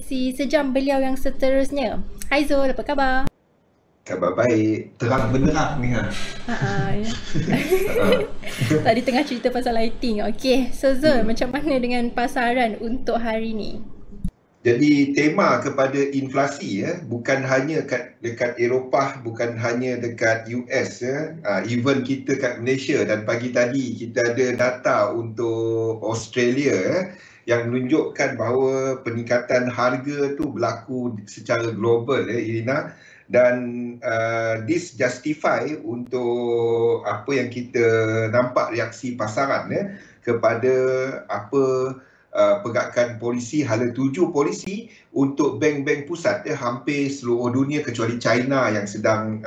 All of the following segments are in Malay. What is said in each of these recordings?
Si sejam beliau yang seterusnya. Hai Zul, apa khabar? Khabar baik, terang benderang ni ha. Ya. Tadi tengah cerita pasal lighting. Okay, so Zul, macam mana dengan pasaran untuk hari ni? Jadi tema kepada inflasi bukan hanya dekat Eropah, bukan hanya dekat US even kita kat Malaysia, dan pagi tadi kita ada data untuk Australia yang menunjukkan bahawa peningkatan harga tu berlaku secara global Irina, dan this justify untuk apa yang kita nampak reaksi pasaran kepada apa pergerakan polisi, hala tuju polisi untuk bank-bank pusat hampir seluruh dunia kecuali China yang sedang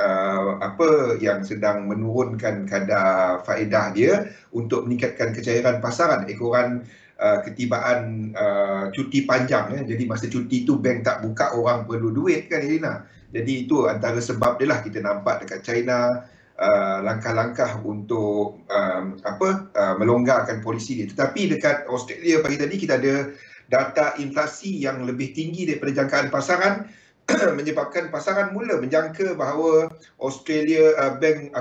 sedang menurunkan kadar faedah dia untuk meningkatkan kecairan pasaran ekoran ketibaan cuti panjang Jadi masa cuti tu bank tak buka, orang perlu duit kan Irina. Jadi itu antara sebab dia lah kita nampak dekat China langkah-langkah untuk melonggarkan polisi dia. Tetapi dekat Australia pagi tadi kita ada data inflasi yang lebih tinggi daripada jangkaan pasaran menyebabkan pasaran mula menjangka bahawa Australia bank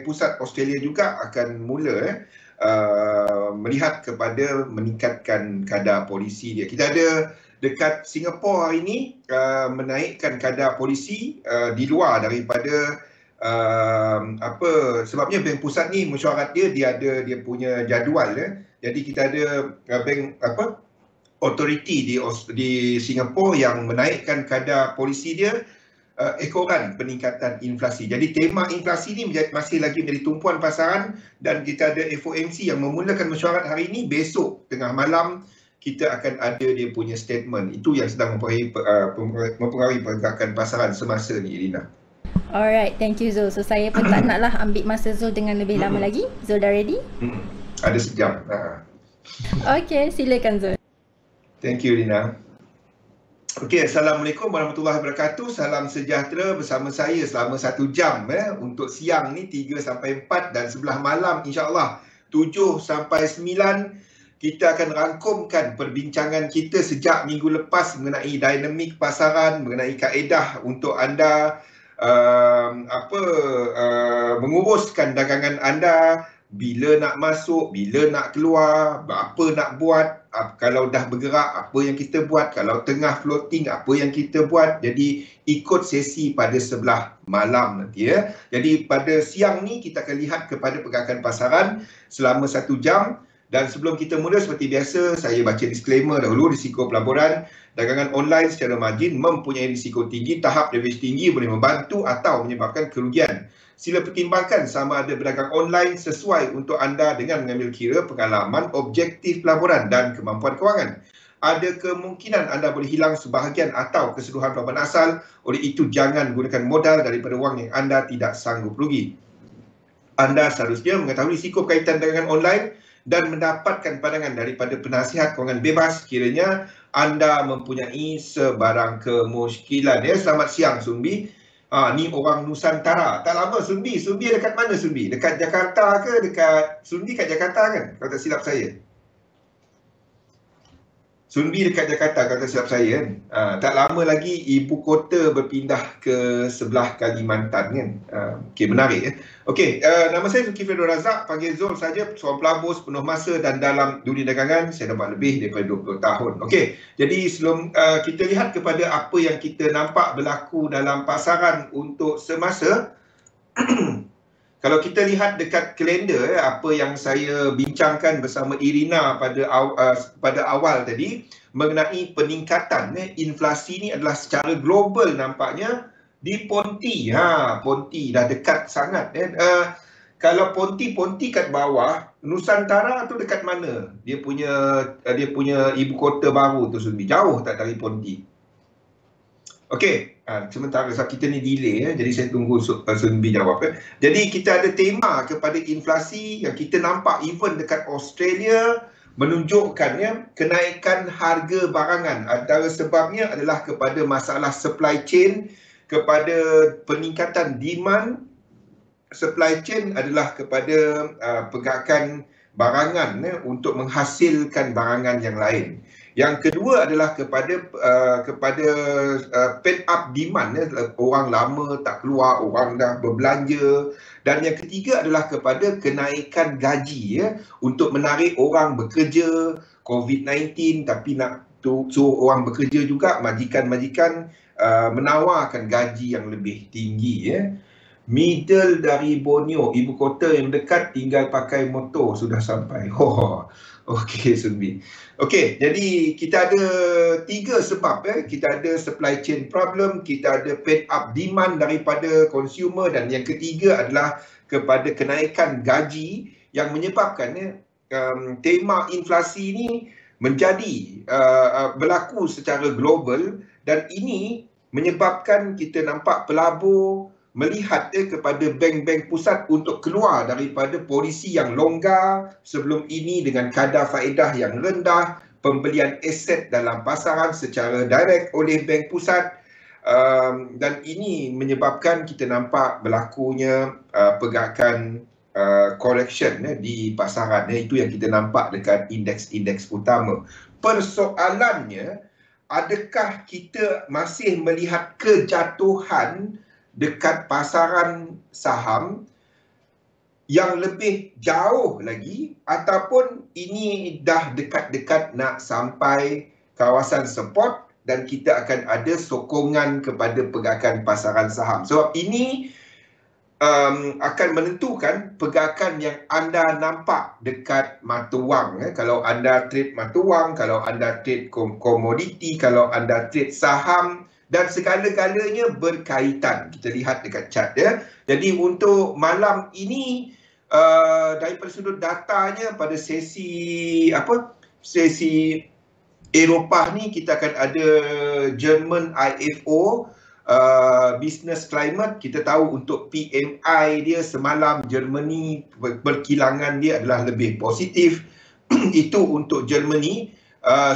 pusat Australia juga akan mula melihat kepada meningkatkan kadar polisi dia. Kita ada dekat Singapura hari ini menaikkan kadar polisi di luar daripada sebabnya bank pusat ni mesyuarat dia ada dia punya jadual Jadi kita ada bank authority di Singapura yang menaikkan kadar polisi dia ekoran peningkatan inflasi. Jadi tema inflasi ni masih lagi menjadi tumpuan pasaran, dan kita ada FOMC yang memulakan mesyuarat hari ini. Besok tengah malam kita akan ada dia punya statement. Itu yang sedang mempengaruhi pergerakan pasaran semasa ni, Irina. Alright, thank you Zul. So saya pun tak naklah ambil masa Zul dengan lebih lama lagi. Zul dah ready? Ada sejam. Okay, silakan Zul. Thank you, Irina. Okey, Assalamualaikum warahmatullahi wabarakatuh. Salam sejahtera bersama saya selama 1 jam untuk siang ni 3 sampai 4, dan sebelah malam insya-Allah 7 sampai 9 kita akan rangkumkan perbincangan kita sejak minggu lepas mengenai dinamik pasaran, mengenai kaedah untuk anda menguruskan dagangan anda, bila nak masuk, bila nak keluar, apa nak buat, kalau dah bergerak apa yang kita buat, kalau tengah floating apa yang kita buat. Jadi ikut sesi pada sebelah malam nanti Jadi pada siang ni kita akan lihat kepada pergerakan pasaran selama 1 jam. Dan sebelum kita mula, seperti biasa, saya baca disclaimer dahulu. Risiko pelaburan dagangan online secara margin mempunyai risiko tinggi. Tahap leverage tinggi boleh membantu atau menyebabkan kerugian. Sila pertimbangkan sama ada berdagang online sesuai untuk anda dengan mengambil kira pengalaman, objektif pelaburan dan kemampuan kewangan. Ada kemungkinan anda boleh hilang sebahagian atau keseluruhan pelaburan asal. Oleh itu, jangan gunakan modal daripada wang yang anda tidak sanggup rugi. Anda seharusnya mengetahui risiko berkaitan dagangan online dan mendapatkan pandangan daripada penasihat kewangan bebas kiranya anda mempunyai sebarang kemusykilan. Selamat siang Sumbi. Ni orang Nusantara. Tak lama Sumbi. Sumbi dekat mana Sumbi? Dekat Jakarta ke? Sumbi kat Jakarta kan? Kalau tak silap saya. Sumbi dekat Jakarta kalau tak silap saya kan. Tak lama lagi ibu kota berpindah ke sebelah Kalimantan kan. Okey, menarik Okey, nama saya Zulkifli Abdul Razak, panggil Zul saja, seorang pelabur sepenuh masa dan dalam dunia dagangan saya dapat lebih daripada 20 tahun. Okey, jadi sebelum kita lihat kepada apa yang kita nampak berlaku dalam pasaran untuk semasa kalau kita lihat dekat kalender apa yang saya bincangkan bersama Irina pada awal tadi mengenai peningkatan inflasi ni adalah secara global nampaknya di Ponti. Ponti dah dekat sangat. Kalau Ponti kat bawah, Nusantara tu dekat mana? Dia punya ibu kota baru tu Sunbi. Jauh tak dari Ponti? Okey, sementara kita ni delay jadi saya tunggu Sunbi jawab. Jadi kita ada tema kepada inflasi yang kita nampak even dekat Australia menunjukkan kenaikan harga barangan. Antara sebabnya adalah kepada masalah supply chain, kepada peningkatan demand. Supply chain adalah kepada pergerakan barangan untuk menghasilkan barangan yang lain. Yang kedua adalah kepada pent up demand, orang lama tak keluar, orang dah berbelanja. Dan yang ketiga adalah kepada kenaikan gaji untuk menarik orang bekerja, COVID-19 tapi nak suruh orang bekerja juga, majikan-majikan menawarkan gaji yang lebih tinggi Middle dari Borneo, ibu kota yang dekat, tinggal pakai motor sudah sampai. Okey Sunbi. Okey, jadi kita ada 3 sebab Kita ada supply chain problem, kita ada pent up demand daripada consumer, dan yang ketiga adalah kepada kenaikan gaji yang menyebabkan tema inflasi ini menjadi berlaku secara global, dan ini menyebabkan kita nampak pelabur melihat kepada bank-bank pusat untuk keluar daripada polisi yang longgar sebelum ini dengan kadar faedah yang rendah, pembelian aset dalam pasaran secara direct oleh bank pusat, dan ini menyebabkan kita nampak berlakunya pergerakan correction di pasaran. Itu yang kita nampak dekat indeks-indeks utama. Persoalannya, adakah kita masih melihat kejatuhan dekat pasaran saham yang lebih jauh lagi, ataupun ini dah dekat-dekat nak sampai kawasan support dan kita akan ada sokongan kepada pergerakan pasaran saham. Sebab ini akan menentukan pergerakan yang anda nampak dekat mata wang. Kalau anda trade mata wang, kalau anda trade komoditi, kalau anda trade saham, dan segala-galanya berkaitan. Kita lihat dekat chart Jadi untuk malam ini daripada sudut datanya pada sesi Eropah ni, kita akan ada German IFO business climate. Kita tahu untuk PMI dia semalam Germany perkilangan dia adalah lebih positif. Itu untuk Germany.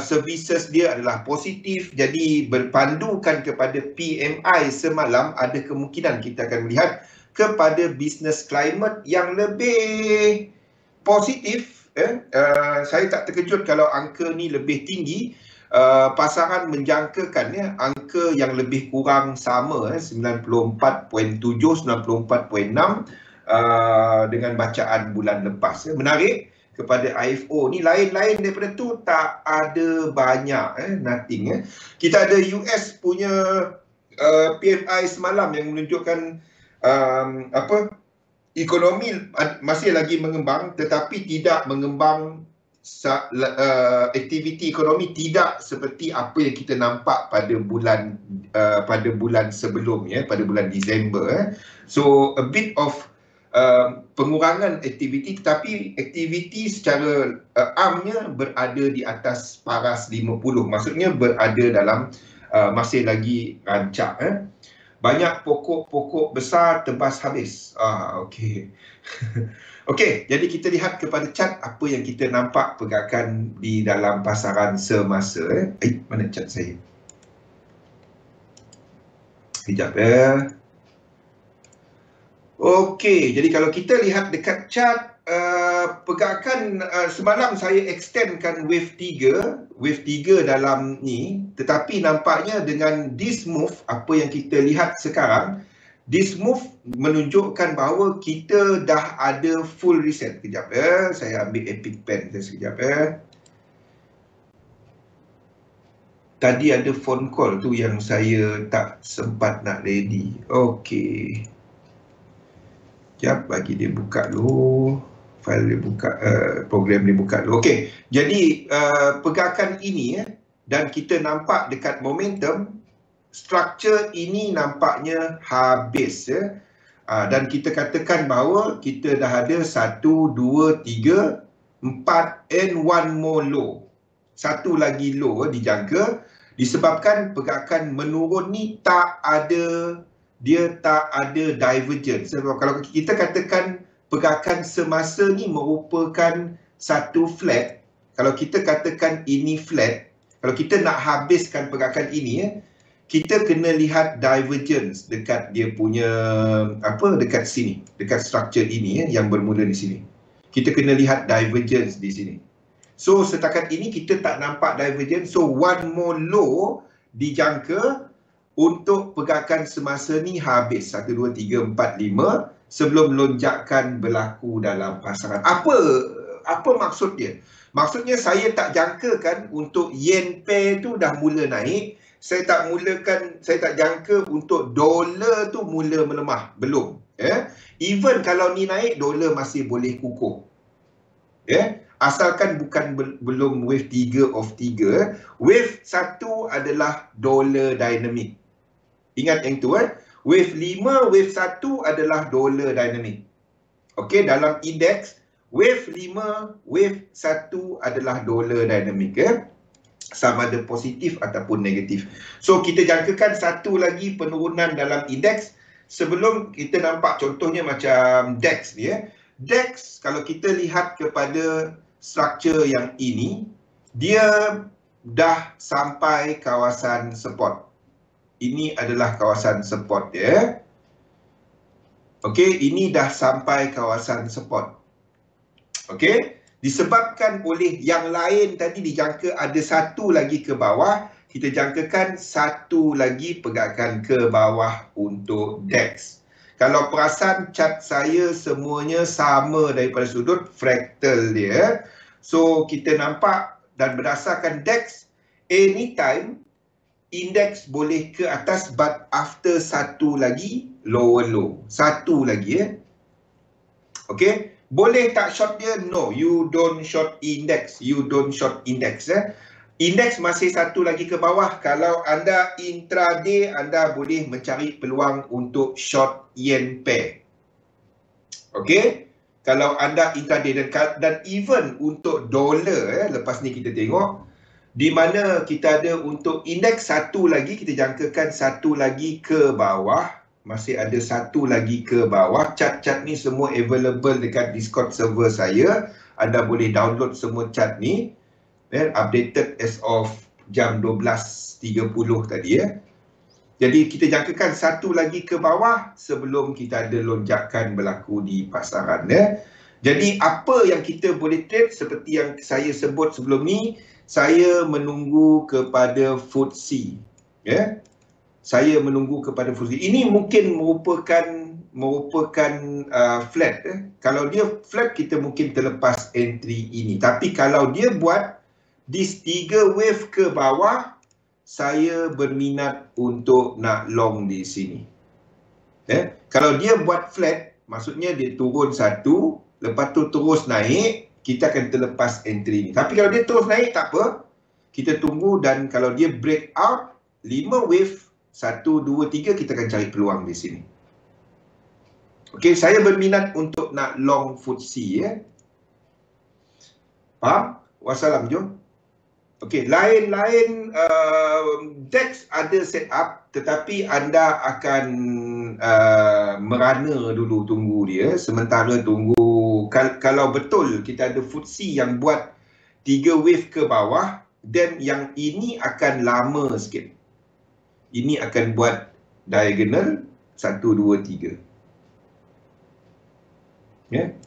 Services dia adalah positif, jadi berpandukan kepada PMI semalam, ada kemungkinan kita akan melihat kepada business climate yang lebih positif. Saya tak terkejut kalau angka ni lebih tinggi. Pasaran menjangkakan angka yang lebih kurang sama 94.7, 94.6 dengan bacaan bulan lepas. Menarik kepada IFO ni, lain-lain daripada tu tak ada banyak, nothing. Kita ada US punya PMI semalam yang menunjukkan ekonomi masih lagi mengembang, tetapi tidak mengembang aktiviti ekonomi tidak seperti apa yang kita nampak pada bulan sebelumnya, pada bulan Disember. So a bit of pengurangan aktiviti, tetapi aktiviti secara amnya berada di atas paras 50, maksudnya berada dalam masih lagi rancak. Banyak pokok-pokok besar tebas habis. Okey. Okey, jadi kita lihat kepada chart apa yang kita nampak pergerakan di dalam pasaran semasa. Mana chart saya? Sekejap Okey, jadi kalau kita lihat dekat chart pergerakan semalam saya extendkan wave 3 dalam ni, tetapi nampaknya dengan this move, apa yang kita lihat sekarang, this move menunjukkan bahawa kita dah ada full reset. Kejap saya ambil epic pen sekejap Tadi ada phone call tu yang saya tak sempat nak ready. Okey. Sekejap, bagi dia buka dulu. File dia buka, program dia buka dulu. Okey, jadi pergerakan ini dan kita nampak dekat momentum, struktur ini nampaknya habis dan kita katakan bahawa kita dah ada 1, 2, 3, 4 and one more low. Satu lagi low dijangka disebabkan pergerakan menurun ni tak ada divergence. Sebab kalau kita katakan pergerakan semasa ni merupakan satu flat, kalau kita katakan ini flat, kalau kita nak habiskan pergerakan ini kita kena lihat divergence dekat dia punya dekat sini, dekat struktur ini yang bermula di sini. Kita kena lihat divergence di sini. So setakat ini kita tak nampak divergence. So one more low dijangka untuk pergerakan semasa ni habis 1, 2, 3, 4, 5 sebelum lonjakan berlaku dalam pasaran. Apa maksud dia? Maksudnya saya tak jangkakan untuk yen pair tu dah mula naik. Saya tak jangka untuk dolar tu mula melemah. Belum. Even kalau ni naik, dolar masih boleh kukuh. Asalkan belum wave 3 of 3. Wave 1 adalah dolar dynamic. Ingat yang tu Wave 5, wave 1 adalah dolar dynamic. Okey, dalam indeks wave 5, wave 1 adalah dolar dynamic sama ada positif ataupun negatif. So kita jangkakan satu lagi penurunan dalam indeks sebelum kita nampak contohnya macam DAX ni DAX kalau kita lihat kepada struktur yang ini, dia dah sampai kawasan support. Ini adalah kawasan support dia. Okey, ini dah sampai kawasan support. Okey, disebabkan oleh yang lain tadi dijangka ada satu lagi ke bawah, kita jangkakan satu lagi pergerakan ke bawah untuk DAX. Kalau perasan chart saya semuanya sama daripada sudut fraktal dia. So kita nampak dan berdasarkan DAX, anytime indeks boleh ke atas but after satu lagi lower low. Satu lagi Okey, boleh tak short dia? No, you don't short index. You don't short index Indeks masih satu lagi ke bawah. Kalau anda intraday, anda boleh mencari peluang untuk short yen pair. Okey, kalau anda intraday dan even untuk dolar lepas ni kita tengok di mana kita ada untuk indeks satu lagi, kita jangkakan satu lagi ke bawah. Masih ada satu lagi ke bawah. Chart-chart ni semua available dekat Discord server saya. Anda boleh download semua chart ni. Updated as of jam 12.30 tadi Jadi kita jangkakan satu lagi ke bawah sebelum kita ada lonjakan berlaku di pasaran Jadi apa yang kita boleh trade seperti yang saya sebut sebelum ni, saya menunggu kepada FTSE. Saya menunggu kepada FTSE. Ini mungkin merupakan flat. Kalau dia flat, kita mungkin terlepas entry ini. Tapi kalau dia buat this 3 wave ke bawah, saya berminat untuk nak long di sini. Kalau dia buat flat, maksudnya dia turun satu, lepas tu terus naik, kita akan terlepas entry ni. Tapi kalau dia terus naik, tak apa. Kita tunggu dan kalau dia break out, 5 wave, 1, 2, 3, kita akan cari peluang di sini. Okey, saya berminat untuk nak long FTSE Faham? Wassalam, jom. Okey, lain-lain DAX ada set up tetapi anda akan merana dulu tunggu dia. Sementara tunggu kalau betul kita ada FTSE yang buat 3 wave ke bawah, then yang ini akan lama sikit. Ini akan buat diagonal 1, 2, 3.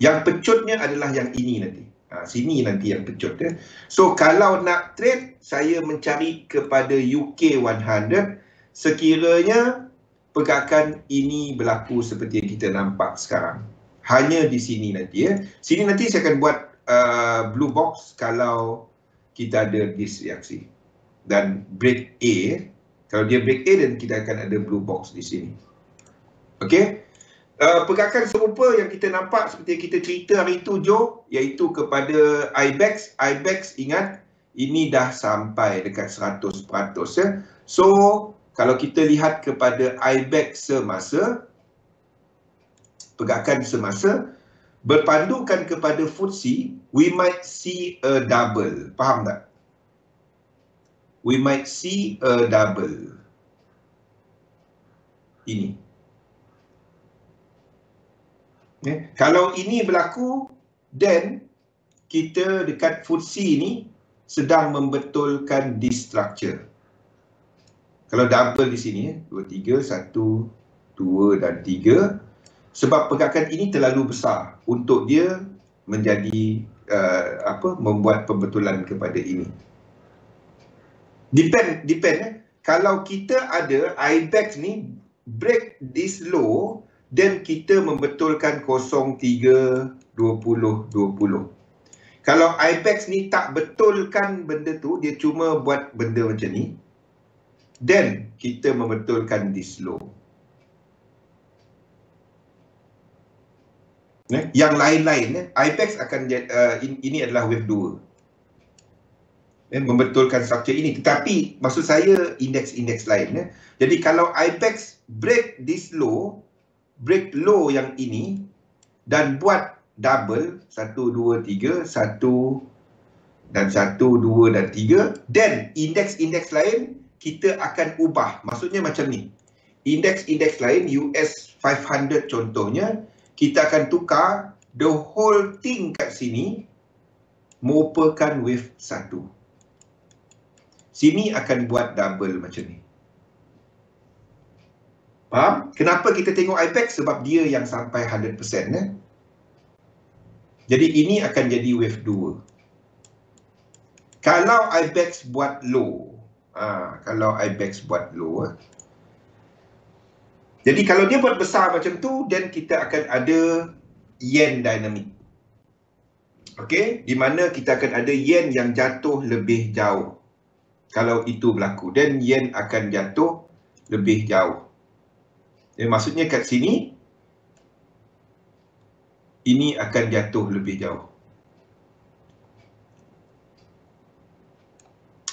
Yang pecutnya adalah yang ini nanti. Sini nanti yang pecut So kalau nak trade, saya mencari kepada UK 100 sekiranya pergerakan ini berlaku seperti yang kita nampak sekarang. Hanya di sini nanti Sini nanti saya akan buat blue box kalau kita ada disreaksi. Dan break A, kalau dia break A dan kita akan ada blue box di sini. Okey. Pergerakan serupa yang kita nampak seperti yang kita cerita hari itu Joe, iaitu kepada IBEX. IBEX ingat ini dah sampai dekat 100%. So kalau kita lihat kepada IBEX semasa, pergerakan semasa berpandukan kepada FTSE, we might see a double. Faham tak? We might see a double. Ini. Kalau ini berlaku, then kita dekat FTSE ini sedang membetulkan this structure. Kalau double di sini 2, 3, 1, 2 dan 3. Sebab pergerakan ini terlalu besar untuk dia menjadi membuat pembetulan kepada ini. Depend. Kalau kita ada IBEX ni break this low, then kita membetulkan 03 20 20. Kalau IBEX ni tak betulkan benda tu, dia cuma buat benda macam ni, then kita membetulkan this low. Yang lain-lain, IBEX akan ini adalah wave 2. Membetulkan structure ini. Tetapi maksud saya indeks-indeks lain. Jadi kalau IBEX break this low, break low yang ini dan buat double 1, 2, 3, 1 dan 1, 2 dan 3, then indeks-indeks lain kita akan ubah. Maksudnya macam ni. Indeks-indeks lain US 500 contohnya, kita akan tukar the whole thing kat sini merupakan wave 1. Sini akan buat double macam ni. Faham? Kenapa kita tengok IBEX? Sebab dia yang sampai 100%. Jadi ini akan jadi wave 2. Kalau IBEX buat low. Kalau IBEX buat low. Jadi kalau dia buat besar macam tu, then kita akan ada yen dynamic. Okey, di mana kita akan ada yen yang jatuh lebih jauh. Kalau itu berlaku, then yen akan jatuh lebih jauh. Maksudnya kat sini, ini akan jatuh lebih jauh.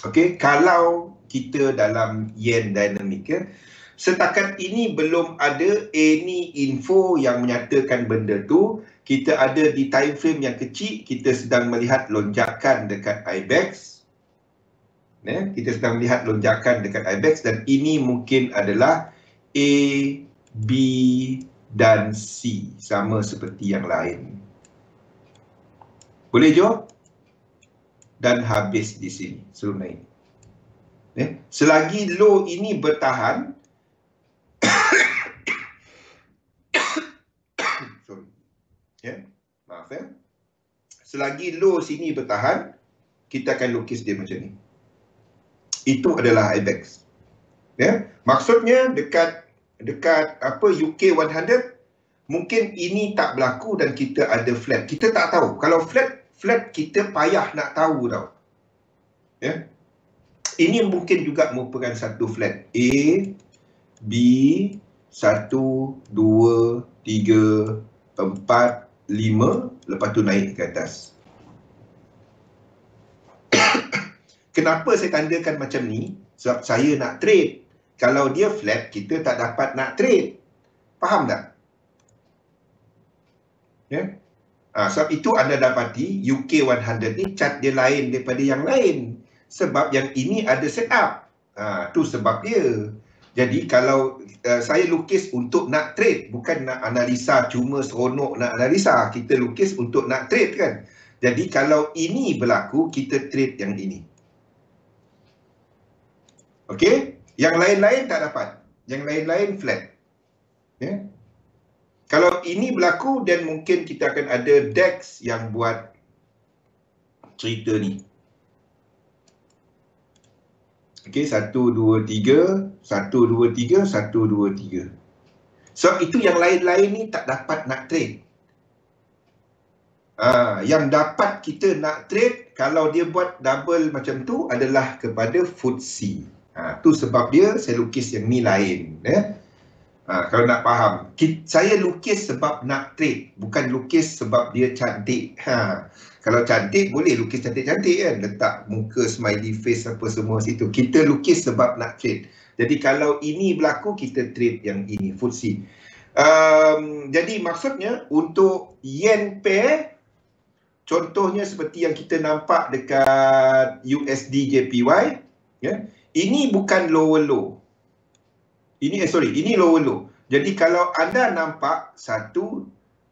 Okey, kalau kita dalam yen dynamic, setakat ini belum ada any info yang menyatakan benda tu. Kita ada di time frame yang kecil, kita sedang melihat lonjakan dekat IBEX. Kita sedang melihat lonjakan dekat IBEX dan ini mungkin adalah A, B dan C, sama seperti yang lain. Boleh Jo? Dan habis di sini, suruh naik. Selagi low ini bertahan, sorry. Maaf selagi low sini bertahan, kita akan lukis dia macam ni. Itu adalah IBEX. Maksudnya dekat UK 100 mungkin ini tak berlaku dan kita ada flat. Kita tak tahu. Kalau flat kita payah nak tahu tau. Ini mungkin juga merupakan satu flat. A, B, 1, 2, 3, 4, 5, lepas tu naik ke atas. Kenapa saya tandakan macam ni? Sebab saya nak trade. Kalau dia flat, kita tak dapat nak trade. Faham tak? Sebab itu anda dapati UK 100 ni chart dia lain daripada yang lain. Sebab yang ini ada setup. Tu sebab dia. Jadi kalau saya lukis untuk nak trade, bukan nak analisa, cuma seronok nak analisa. Kita lukis untuk nak trade kan. Jadi kalau ini berlaku, kita trade yang ini. Okey, yang lain-lain tak dapat. Yang lain-lain flat. Kalau ini berlaku, dan mungkin kita akan ada DEX yang buat cerita ni. Okey, 1, 2, 3, 1, 2, 3, 1, 2, 3. So, itu yang lain-lain ni tak dapat nak trade. Yang dapat kita nak trade, kalau dia buat double macam tu, adalah kepada FTSE. Tu sebab dia saya lukis yang ni lain. Kalau nak faham, saya lukis sebab nak trade, bukan lukis sebab dia cantik. Kalau cantik boleh lukis cantik-cantik kan, letak muka smiley face apa semua situ. Kita lukis sebab nak trade. Jadi kalau ini berlaku, kita trade yang ini, FTSE. Jadi maksudnya untuk yen pair, contohnya seperti yang kita nampak dekat USD JPY, ini bukan lower low. Ini lower low. Jadi kalau anda nampak 1,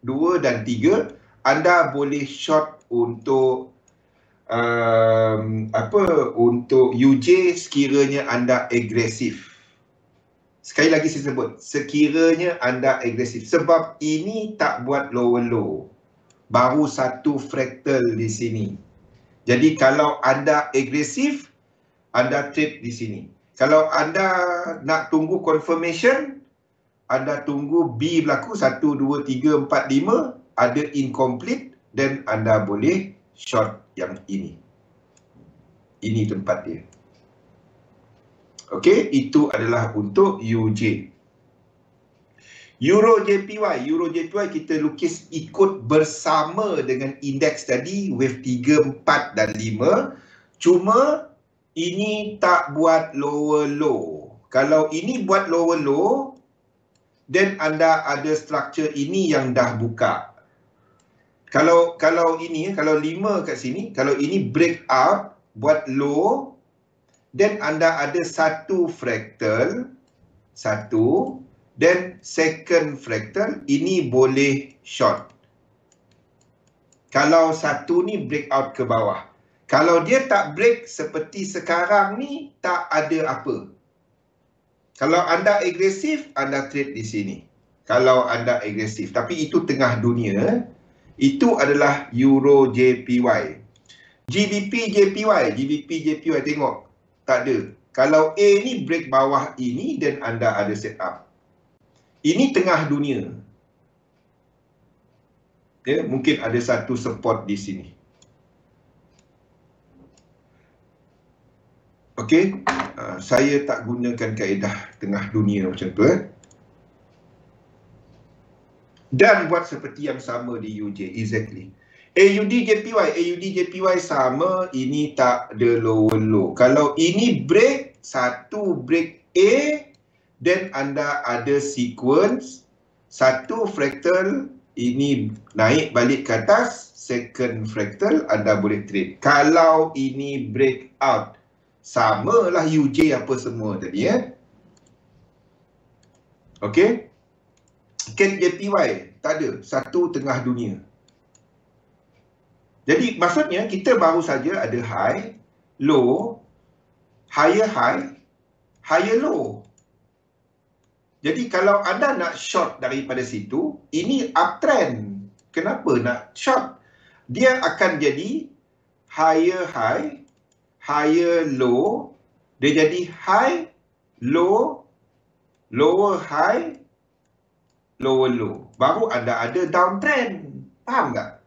2 dan 3, anda boleh short untuk untuk UJ sekiranya anda agresif. Sekali lagi saya sebut, sekiranya anda agresif. Sebab ini tak buat lower low. baru satu fraktal di sini. Jadi kalau anda agresif, anda trade di sini. Kalau anda nak tunggu confirmation, anda tunggu B berlaku 1, 2, 3, 4, 5, ada incomplete dan anda boleh short yang ini. Ini tempat dia. Okey, itu adalah untuk UJ. Euro JPY. Euro JPY kita lukis ikut bersama dengan indeks tadi, wave 3, 4 dan 5. Cuma ini tak buat lower low. Kalau ini buat lower low, then anda ada structure ini yang dah buka. Kalau ini, kalau 5 kat sini, kalau ini break up, buat low, then anda ada satu fraktal, satu, dan second fraktal, ini boleh short. Kalau satu ni break out ke bawah. Kalau dia tak break seperti sekarang ni, tak ada apa. Kalau anda agresif, anda trade di sini. Kalau anda agresif. Tapi itu tengah dunia. Itu adalah Euro JPY. GBP JPY. GBP JPY tengok. Tak ada. Kalau A ni break bawah ini dan anda ada set up. Ini tengah dunia. Ya, mungkin ada satu support di sini. Okey, saya tak gunakan kaedah tengah dunia macam tu. Dan buat seperti yang sama di UJ, exactly. AUD JPY, AUD JPY sama, ini tak ada lower low. Kalau ini break, satu break A, dan anda ada sequence, satu fraktal, ini naik balik ke atas, second fraktal, anda boleh trade. Kalau ini break out, samalah UJ apa semua tadi ya. Okey. CAD JPY, tak ada, satu tengah dunia. Jadi maksudnya kita baru saja ada high, low, higher high, higher low. Jadi kalau anda nak short daripada situ, ini uptrend. Kenapa nak short? Dia akan jadi higher high, higher low, dia jadi high, low, lower high, lower low. Baru anda ada downtrend. Faham tak?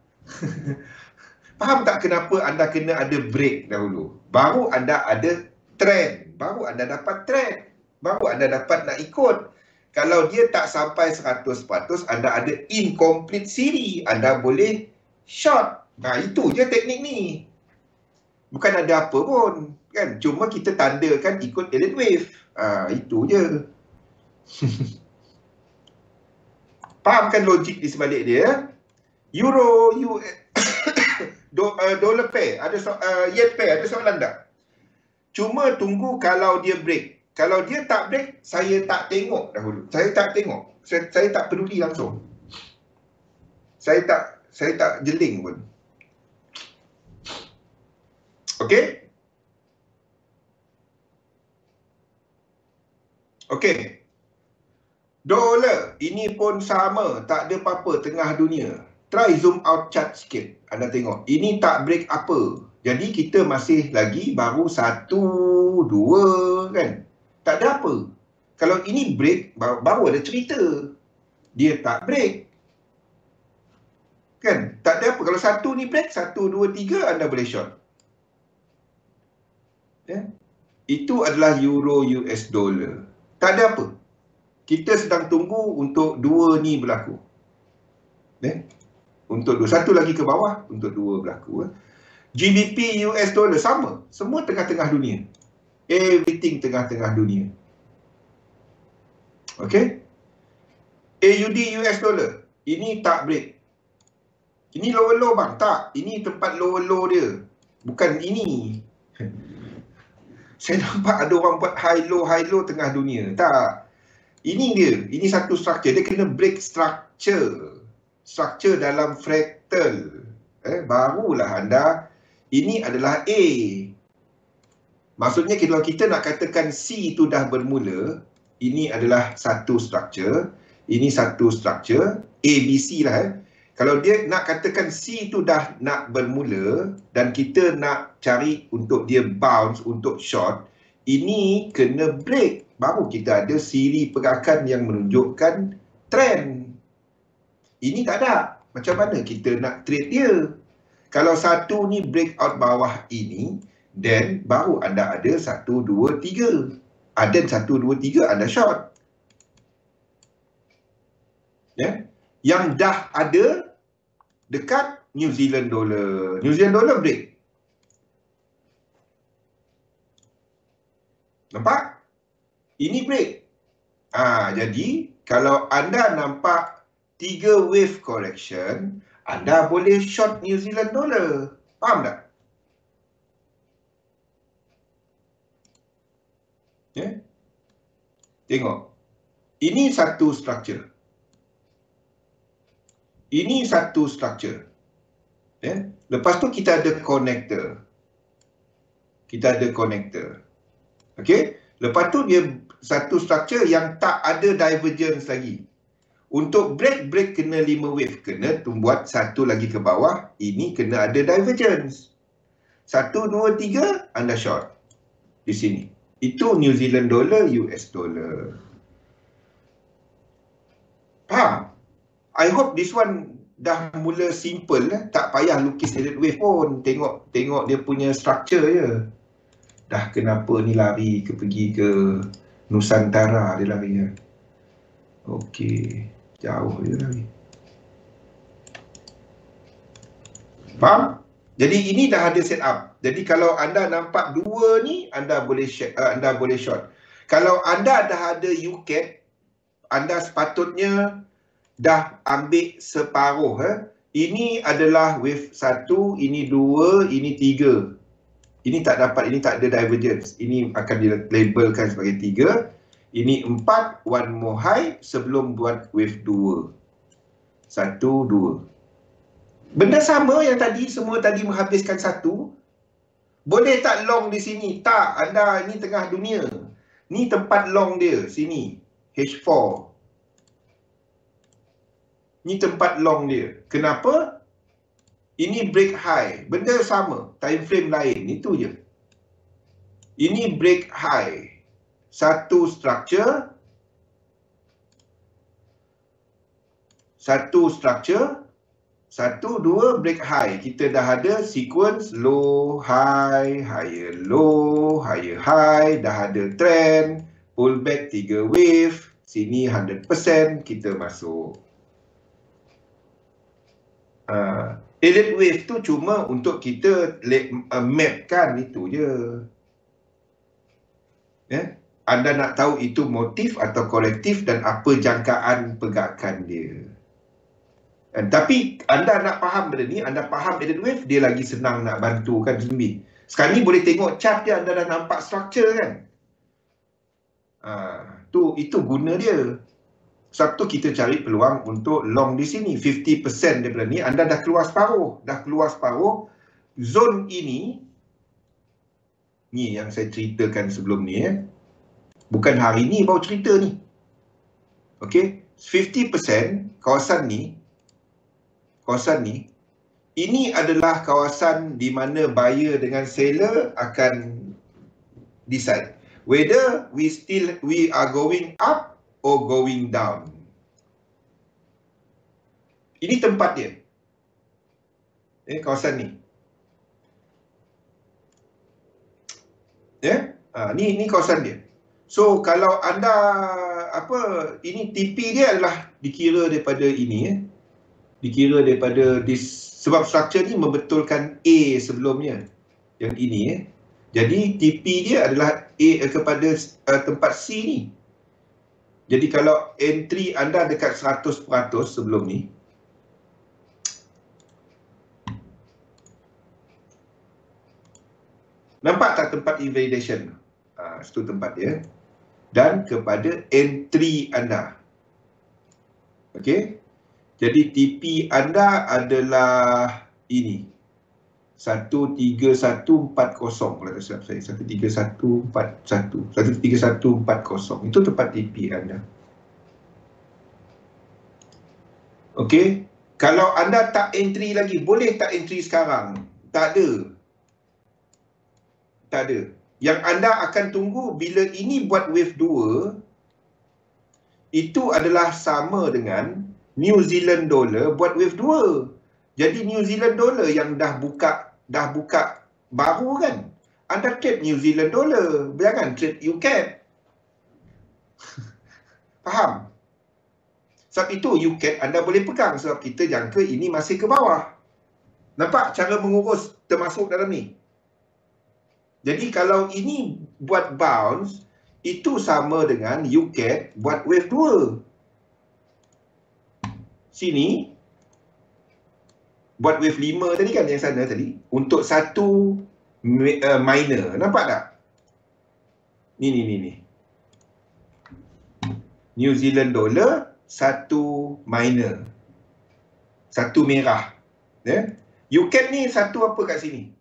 Faham tak kenapa anda kena ada break dahulu? Baru anda ada trend. Baru anda dapat trend. Baru anda dapat nak ikut. Kalau dia tak sampai 100%, anda ada incomplete siri. Anda boleh short. Nah, itu je teknik ni. Bukan ada apa pun. Kan? Cuma kita tandakan ikut Elliott wave. Itu je. Fahamkan logik di sebalik dia. Euro, dollar pair, ada yen pair, ada soalan tak? Cuma tunggu kalau dia break. Kalau dia tak break, saya tak tengok dahulu. Saya tak tengok. Saya tak peduli langsung. Saya tak jeling pun. Okey? Okey. Dolar, ini pun sama. Tak ada apa-apa tengah dunia. Try zoom out chart sikit. Anda tengok. Ini tak break apa. Jadi kita masih lagi baru 1, 2 kan. Tak ada apa. Kalau ini break, baru ada cerita. Dia tak break. Kan? Tak ada apa. Kalau satu ni break, 1, 2, 3 anda boleh short. Ya? Itu adalah euro US dollar. Tak ada apa. Kita sedang tunggu untuk dua ni berlaku. Ya? Untuk dua. Satu lagi ke bawah, untuk dua berlaku. GBP US dollar sama. Semua tengah-tengah dunia. Everything tengah-tengah dunia. Okey? AUD US dollar. Ini tak break. Ini lower low bang. Tak. Ini tempat lower low dia. Bukan ini. Saya nampak ada orang buat high low tengah dunia. Tak. Ini dia. Ini satu structure. Dia kena break structure. Structure dalam fractal. Barulah anda. Ini adalah A. Maksudnya kalau kita nak katakan C itu dah bermula, ini adalah satu structure, ini satu structure, A, B, C lah. Kalau dia nak katakan C tu dah nak bermula dan kita nak cari untuk dia bounce, untuk short, ini kena break. Baru kita ada siri pergerakan yang menunjukkan trend. Ini tak ada. Macam mana kita nak trade dia? Kalau satu ni breakout bawah ini, then baru anda ada 1, 2, 3. Ada 1, 2, 3 anda short. Ya? Yang dah ada dekat New Zealand dollar. New Zealand dollar break. Nampak? Ini break. Jadi kalau anda nampak 3 wave correction, anda boleh short New Zealand dollar. Faham tak? Ya? Tengok. Ini satu structure. Ini satu structure. Ya? Lepas tu kita ada connector. Kita ada connector. Okey? Lepas tu dia satu structure yang tak ada divergence lagi. Untuk break kena 5 wave. Kena buat satu lagi ke bawah. Ini kena ada divergence. 1, 2, 3 anda short. Di sini. Itu New Zealand dollar, US dollar. Faham? I hope this one dah mula simple. Tak payah lukis elliott wave pun. Tengok dia punya structure je. Dah kenapa ni lari pergi ke Nusantara dia lari kan. Okey, jauh dia lari. Faham? Jadi ini dah ada setup. Jadi kalau anda nampak dua ni, anda boleh short. Kalau anda dah ada UCAT, anda sepatutnya dah ambil separuh. Ini adalah wave 1, ini 2, ini 3. Ini tak dapat, ini tak ada divergence. Ini akan dilabelkan sebagai 3. Ini 4, one more high sebelum buat wave 2. 1, 2. Benda sama yang tadi, semua tadi menghabiskan 1. Boleh tak long di sini? Tak, anda ini tengah dunia. Ni tempat long dia, sini. H4. Ni tempat long dia. Kenapa? Ini break high. Benda sama. Time frame lain. Itu je. Ini break high. Satu structure. Satu structure. 1, 2 break high. Kita dah ada sequence low, high, higher low, higher high. Dah ada trend. Pullback 3 wave. Sini 100%. Kita masuk. Elliott wave tu cuma untuk kita mapkan itu je. Ya? Anda nak tahu itu motif atau kolektif dan apa jangkaan pergerakan dia. Tapi anda nak faham benda ni, anda faham Elliott wave, dia lagi senang nak bantu kan lebih. Sekarang ni boleh tengok chart dia, anda dah nampak structure kan. Itu guna dia. Sebab tu kita cari peluang untuk long di sini. 50% daripada ni, anda dah keluar separuh. Zone ini, ni yang saya ceritakan sebelum ni. Bukan hari ni baru cerita ni. Okey, 50% kawasan ni, ini adalah kawasan di mana buyer dengan seller akan decide whether we are going up or going down. Ini tempat dia. Kawasan ni. Ni kawasan dia. So kalau anda ini TP dia adalah dikira daripada ini dikira daripada sebab structure ni membetulkan A sebelumnya. Yang ini Jadi TP dia adalah A kepada tempat C ni. Jadi kalau entry anda dekat 100% sebelum ni, nampak tak tempat invalidation? Itu tempat dia. Dan kepada entry anda. Okey. Jadi TP anda adalah ini. 13140 kalau tak silap saya. 13141. 13140. Itu tempat TP anda. Okey. Kalau anda tak entry lagi, boleh tak entry sekarang? Tak ada. Tak ada. Yang anda akan tunggu bila ini buat wave 2, itu adalah sama dengan New Zealand dollar buat wave 2. Jadi New Zealand dollar yang dah buka baru kan. Anda trade New Zealand dollar, jangan trade UCAD. Faham? Sebab itu UCAD anda boleh pegang sebab kita jangka ini masih ke bawah. Nampak cara mengurus termasuk dalam ni? Jadi kalau ini buat bounce, itu sama dengan UCAD buat wave 2. Sini buat wave 5 tadi kan, yang sana tadi, untuk satu minor. Nampak tak? Ni. New Zealand dollar, satu minor. Satu merah. Ya? UCAD ni satu apa kat sini?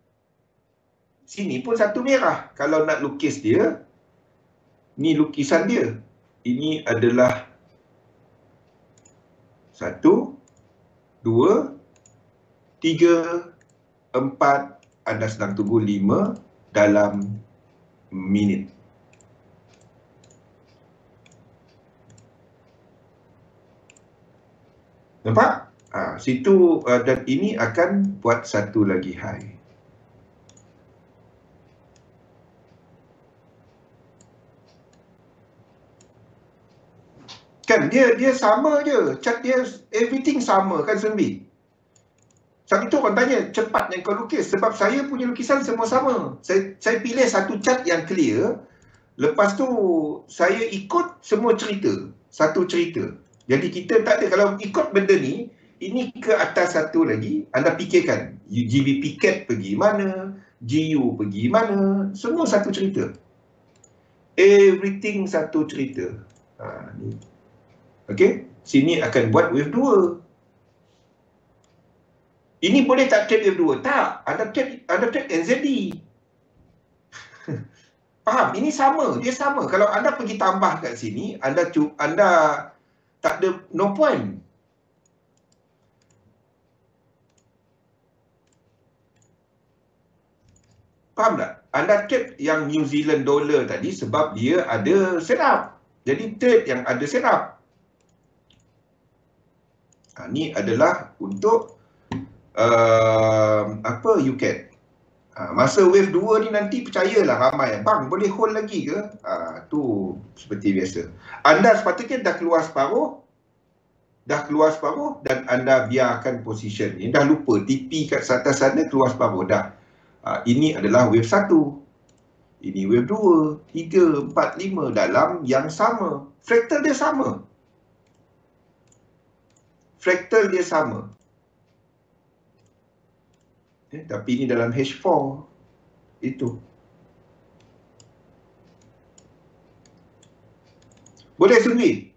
Sini pun satu merah. Kalau nak lukis dia, ni lukisan dia. Ini adalah 1, 2, 3, 4, anda sedang tunggu 5 dalam minit. Nampak? Situ dan ini akan buat satu lagi high. Kan dia sama je. Chart dia everything sama kan Sunbi? Sebab itu orang tanya cepat yang kau lukis. Sebab saya punya lukisan semua sama. Saya pilih satu chart yang clear. Lepas tu saya ikut semua cerita. Satu cerita. Jadi kita tak ada, kalau ikut benda ni, ini ke atas satu lagi, anda fikirkan GBP CAD pergi mana, GU pergi mana, semua satu cerita. Everything satu cerita. Ni. Okey, sini akan buat wave 2. Ini boleh tak trade wave 2? Tak, anda trade NZD. Faham? Ini sama, dia sama. Kalau anda pergi tambah kat sini, anda tak ada, no point. Faham tak? Anda trade yang New Zealand dollar tadi sebab dia ada setup. Jadi trade yang ada setup. Ni adalah untuk UCAD. Masa wave 2 ni nanti percayalah ramai. Bang, boleh hold lagi ke? Tu seperti biasa. Anda sepatutnya dah keluar separuh dan anda biarkan position ni. Dah lupa TP kat atas sana, keluar separuh dah. Ini adalah wave 1. Ini wave 2, 3, 4, 5 dalam yang sama. Fractal dia sama. Fractal dia sama. Tapi ini dalam H4. Itu. Boleh sendiri?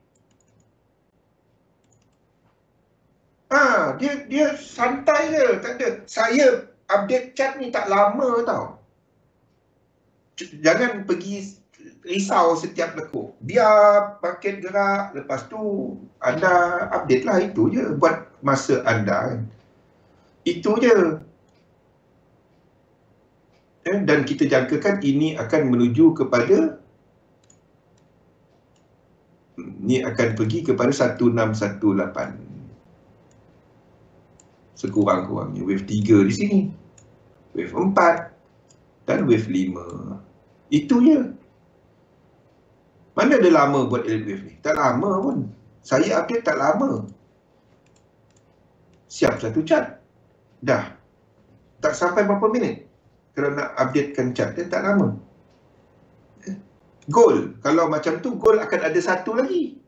Dia santai je, tak ada. Saya update chart ni tak lama tau. Jangan pergi risau setiap lekuk. Biar market gerak, lepas tu anda update lah, itu je. Buat masa anda kan. Itu je. Dan kita jangkakan ini akan menuju kepada, ni akan pergi kepada 1618. Sekurang-kurangnya wave 3 di sini, wave 4 dan wave 5. Itu je. Mana ada lama buat elite wave ni? Tak lama pun. Saya update tak lama. Siap satu chart. Dah. Tak sampai berapa minit. Kalau nak updatekan chart dia tak lama. Gold, kalau macam tu gold akan ada satu lagi.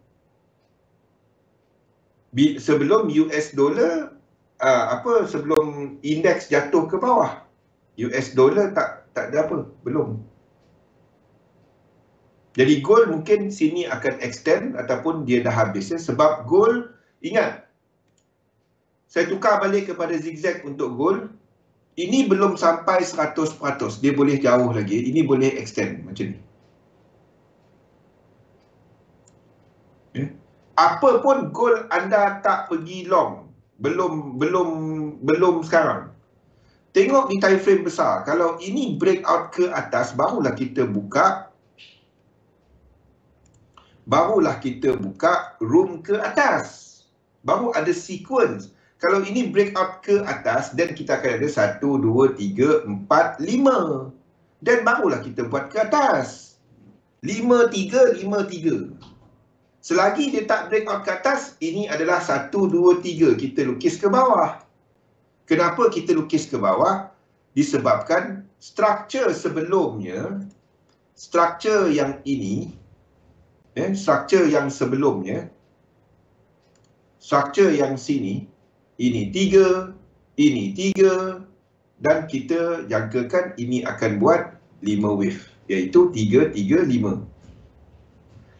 Sebelum US dollar sebelum indeks jatuh ke bawah, US dollar tak ada apa, belum. Jadi gold mungkin sini akan extend ataupun dia dah habis ya. Sebab gold, ingat, saya tukar balik kepada zigzag untuk gold. Ini belum sampai 100%, dia boleh jauh lagi. Ini boleh extend macam ni. Apa pun gold anda tak pergi long, Belum sekarang. Tengok di time frame besar. Kalau ini breakout ke atas, barulah kita buka room ke atas. Baru ada sequence. Kalau ini breakout ke atas, dan kita akan ada 1, 2, 3, 4, 5. Dan barulah kita buat ke atas. 5, 3, 5, 3. Selagi dia tak breakout ke atas, ini adalah 1, 2, 3. Kita lukis ke bawah. Kenapa kita lukis ke bawah? Disebabkan struktur sebelumnya, struktur yang ini, struktur yang sebelumnya, struktur yang sini, ini 3, ini 3, dan kita jangkakan ini akan buat 5 wave, iaitu 3, 3, 5.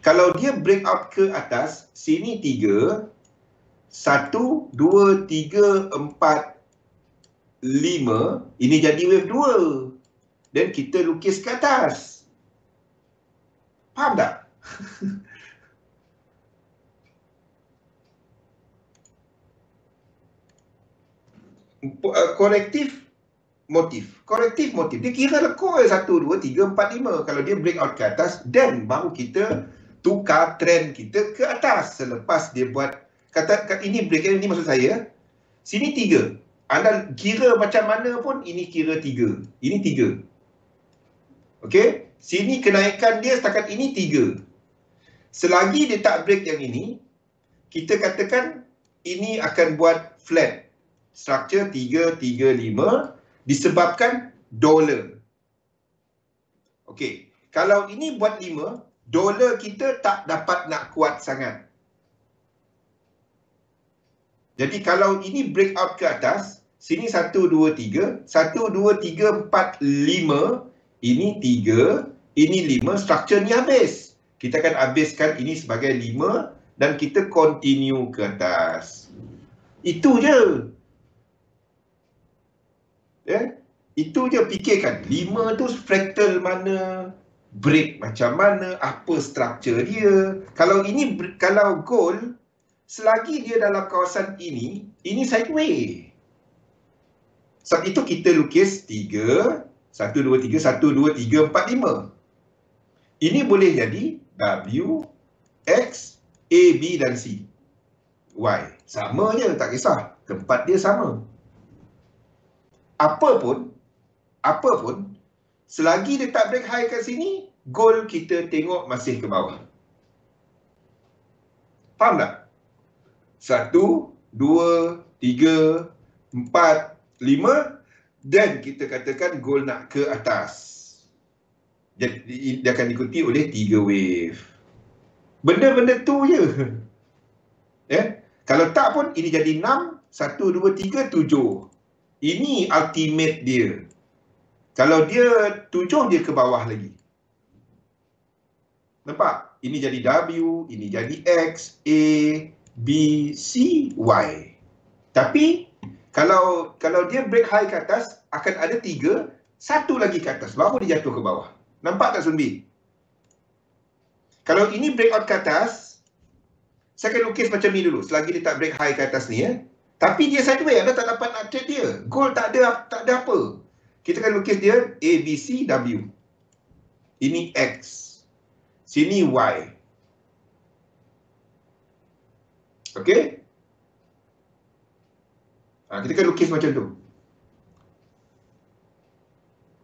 Kalau dia breakout ke atas, sini 3, 1, 2, 3, 4, 5, ini jadi wave 2. Dan kita lukis ke atas. Faham tak? Korektif motif. Korektif motif. Dia kira lekor 1, 2, 3, 4, 5. Kalau dia breakout ke atas, dan baru kita tukar trend kita ke atas. Selepas dia buat, kata ini break, ini maksud saya, sini 3. Anda kira macam mana pun, ini kira 3. Ini 3. Okey? Sini kenaikan dia setakat ini 3. Selagi dia tak break yang ini, kita katakan ini akan buat flat. Struktur 3, 3, 5 disebabkan dolar. Okey. Kalau ini buat 5, dolar kita tak dapat nak kuat sangat. Jadi kalau ini breakout ke atas, sini 1, 2, 3, 1, 2, 3, 4, 5, ini 3, ini 5, struktur ni habis. Kita akan habiskan ini sebagai 5 dan kita continue ke atas. Itu je. Itu je, fikirkan. 5 tu fractal mana, break macam mana, apa struktur dia. Kalau ini, kalau gold, selagi dia dalam kawasan ini sideways. Sebab itu kita lukis 3, 1, 2, 3, 1, 2, 3, 4, 5. Ini boleh jadi W, X, A, B dan C. Y. Sama je, tak kisah. Tempat dia sama. Apa pun, selagi dia tak break high kat sini, goal kita tengok masih ke bawah. Faham tak? 1, 2, 3, 4, 5 dan kita katakan goal nak ke atas. Jadi dia akan diikuti oleh 3 wave. Benda-benda tu je. Kalau tak pun ini jadi 6, 1, 2, 3, 7. Ini ultimate dia. Kalau dia 7, dia ke bawah lagi. Nampak? Ini jadi W, ini jadi X, A, B, C, Y. Tapi kalau dia break high ke atas, akan ada 3, satu lagi ke atas, baru dia jatuh ke bawah. Nampak tak Sunbi? Kalau ini breakout ke atas, saya akan lukis macam ni dulu, selagi dia tak break high ke atas ni Tapi dia sideways, anda tak dapat nak trade dia. Gold tak ada apa. Kita akan lukis dia A, B, C, W. Ini X. Sini Y. Okey? Kita akan lukis macam tu.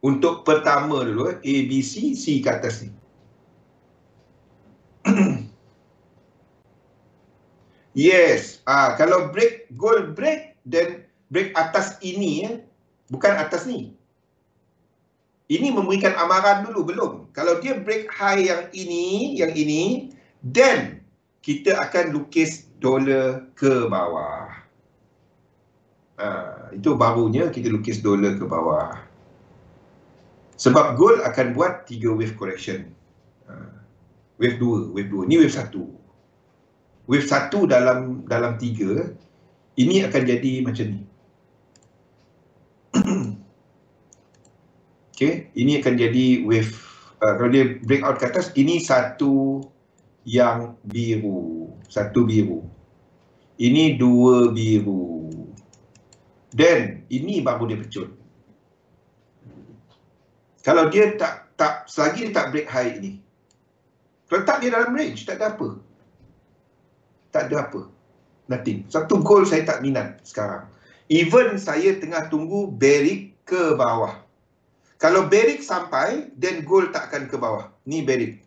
Untuk pertama dulu, A, B, C, C ke atas ni. Yes. Kalau break, gold break dan break atas ini bukan atas ni. Ini memberikan amaran dulu, belum. Kalau dia break high yang ini, then kita akan lukis dolar ke bawah. Itu barunya kita lukis dolar ke bawah. Sebab gold akan buat 3 wave correction. Wave 2. Ni wave 1. Wave 1 dalam 3, ini akan jadi macam ni. Okay, ini akan jadi wave, kalau dia breakout ke atas, ini satu yang biru. Satu biru. Ini 2 biru. then ini baru dia pecut. Kalau dia tak selagi dia tak break high ini, kalau tak dia dalam range, tak ada apa. Tak ada apa. Nothing. Satu gold saya tak minat sekarang. Even saya tengah tunggu bearish ke bawah. Kalau bearish sampai, then gold tak akan ke bawah. Ni bearish.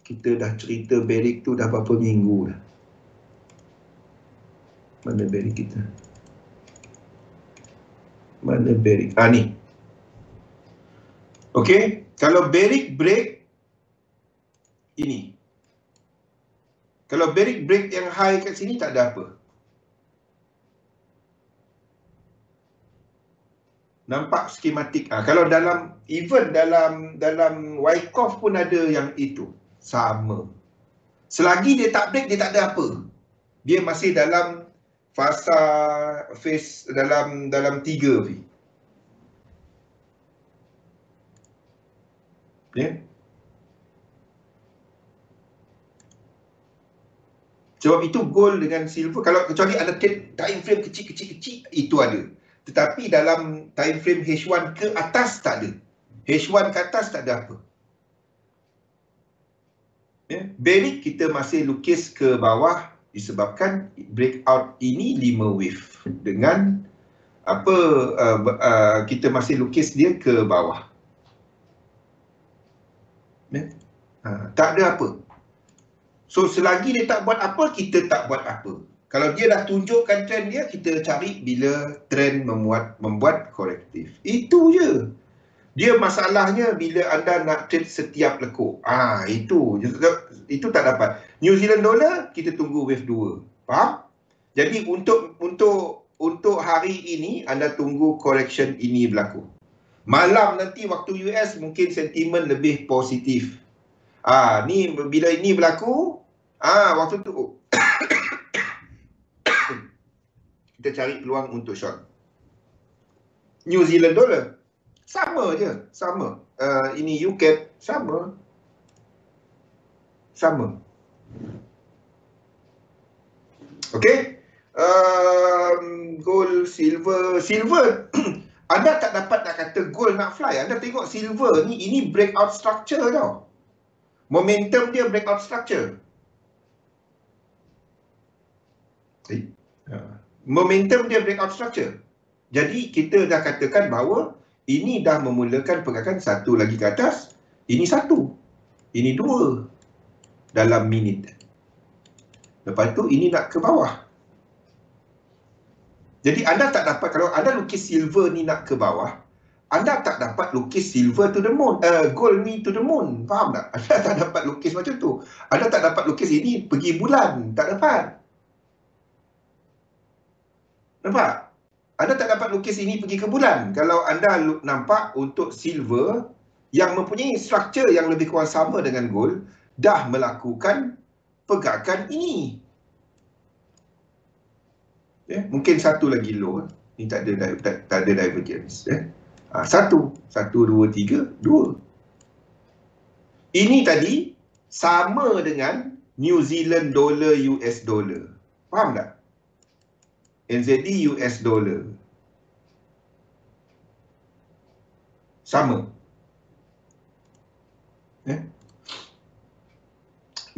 Kita dah cerita bearish tu dah berapa minggu dah. Mana bearish kita? Mana bearish? Ni. Okey, kalau bearish break ini. Kalau bearish break yang high kat sini tak ada apa. Nampak skematik. Kalau dalam even dalam Wyckoff pun ada yang itu. Sama. Selagi dia tak break, dia tak ada apa. Dia masih dalam fasa phase dalam 3 V. Ya. Sebab itu gold dengan silver, kalau kecuali ada time frame kecil-kecil itu ada. Tetapi dalam time frame H1 ke atas tak ada. H1 ke atas tak ada apa. Ya. Bearish kita masih lukis ke bawah disebabkan breakout ini 5 wave dengan apa kita masih lukis dia ke bawah. Ya. Tak ada apa. So selagi dia tak buat apa, kita tak buat apa. Kalau dia dah tunjukkan trend dia, kita cari bila trend membuat korektif. Itu je. Dia masalahnya bila anda nak trade setiap lekuk. Itu tak dapat. New Zealand dollar kita tunggu wave 2. Faham? Jadi untuk hari ini anda tunggu correction ini berlaku. Malam nanti waktu US mungkin sentimen lebih positif. Ni bila ini berlaku, waktu tu kita cari peluang untuk short. New Zealand dollar sama je, sama. Ini UK sama. Okey. Gold, silver anda tak dapat nak kata gold nak fly. Anda tengok silver ni, ini breakout structure tau. Momentum dia breakout structure. Momentum dia breakout structure. Jadi kita dah katakan bahawa ini dah memulakan pergerakan satu lagi ke atas. Ini satu. Ini dua. Dalam minit. Lepas tu ini nak ke bawah. Jadi anda tak dapat, kalau anda lukis silver ni nak ke bawah, anda tak dapat lukis silver to the moon, gold ni to the moon. Faham tak? Anda tak dapat lukis macam tu. Anda tak dapat lukis ini pergi bulan. Tak dapat. Nampak? Anda tak dapat lukis ini pergi ke bulan. Kalau anda nampak untuk silver yang mempunyai struktur yang lebih kurang sama dengan gold, dah melakukan pergerakan ini. Mungkin satu lagi low. Ini tak ada divergence. Satu, dua, tiga, dua. Ini tadi sama dengan New Zealand dollar, US dollar. Faham tak? NZD, US dollar. Sama.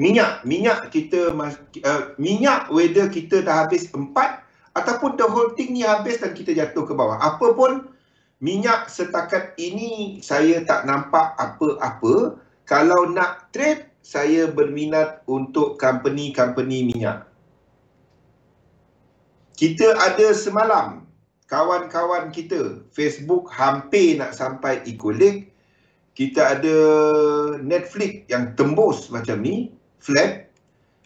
Minyak kita, minyak whether kita dah habis 4 ataupun the whole thing ni habis dan kita jatuh ke bawah. Apa pun, minyak setakat ini saya tak nampak apa-apa. Kalau nak trade, saya berminat untuk company-company minyak. Kita ada semalam, kawan-kawan kita, Facebook hampir nak sampai equilibrium. Kita ada Netflix yang tembus macam ni, flat.